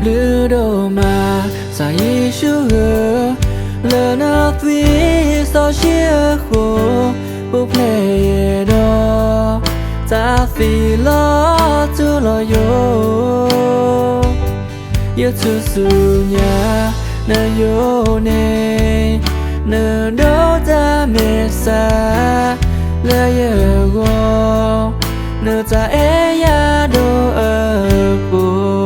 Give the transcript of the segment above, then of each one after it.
blue đồ mà sa Giêsu lỡ nó vì sao chia khổ bố plei đó ta vì lo tu lo yo yêu su nhà nơi yo này nơi đó ta mẹ xa lỡ yêu go nơi ta ya đồ ở bố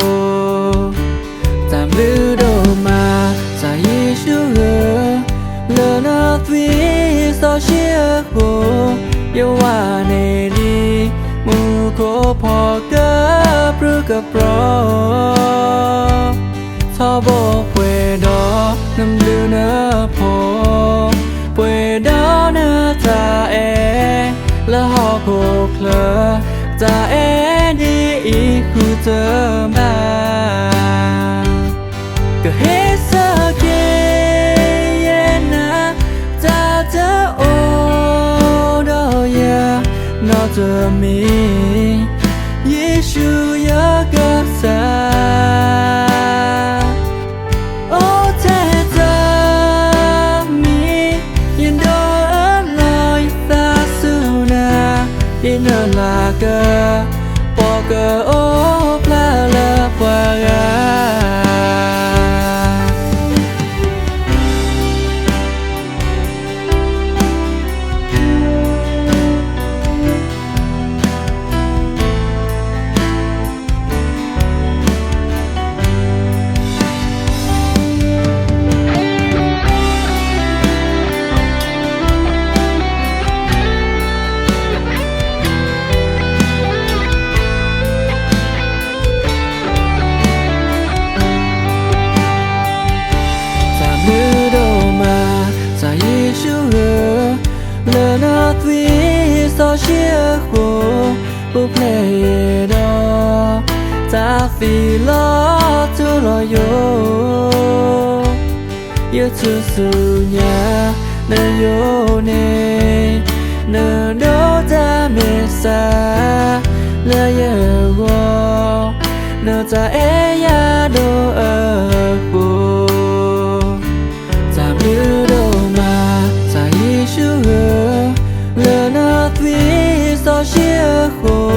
tạm lưu đồ mà sa Giêsu lỡ nó vì sao chia khổ yêu hoa này đi mù khổ phò cơ bự cơ pro thọ bộ quê đó nằm lưu nở phò quê đó nở ta là họ khổ khờ ta đi ý khu tơ mà cứ hết sợ kê na ta ta ô đó ya nó tơ mi Giêsu ya cơ sa ô thế ta mi yên đó ở lời ta su na đi nơi là cơ bỏ cơ ô la qua ga lỡ nó vì sao chia khổ bố plei đó ta vì lo tu lo yo yêu su nhà nơi yo này nơi đó ta mẹ xa lỡ yêu go nơi ta ya đồ ở bố tạm lưu đồ mà sa Giêsu lỡ nó vì sao chia khổ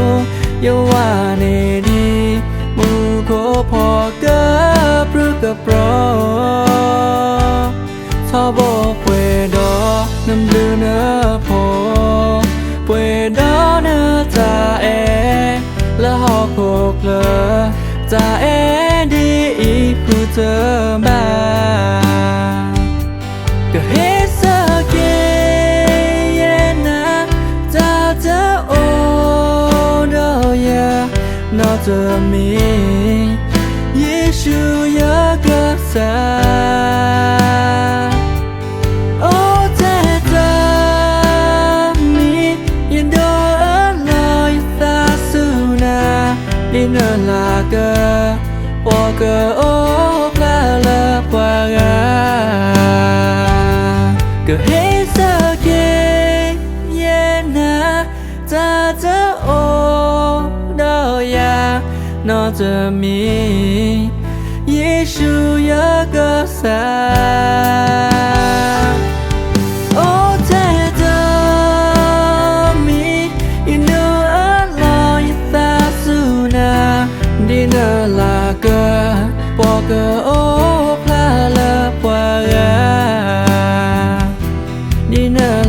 yêu hoa này đi mù khổ phò cơ bự cơ pro thọ bộ quê đó nằm lưu nở phò quê đó nở ta là họ khổ khờ ta đi ý khu tơ mà cứ hết sợ kê na ta ta ô đó ya nó tơ mi Giêsu ya cơ sa ô thế ta mi yên đó ở lời ta su na đi nơi là cơ bỏ cơ ô la qua ga cứ hết sợ kê na ta ta ô đó ya nó tơ mi Giêsu ya cơ sa ô thế ta mi yên đâu ở lời ta su na đi nơi là cơ bỏ cơ ô la qua ga đi nơi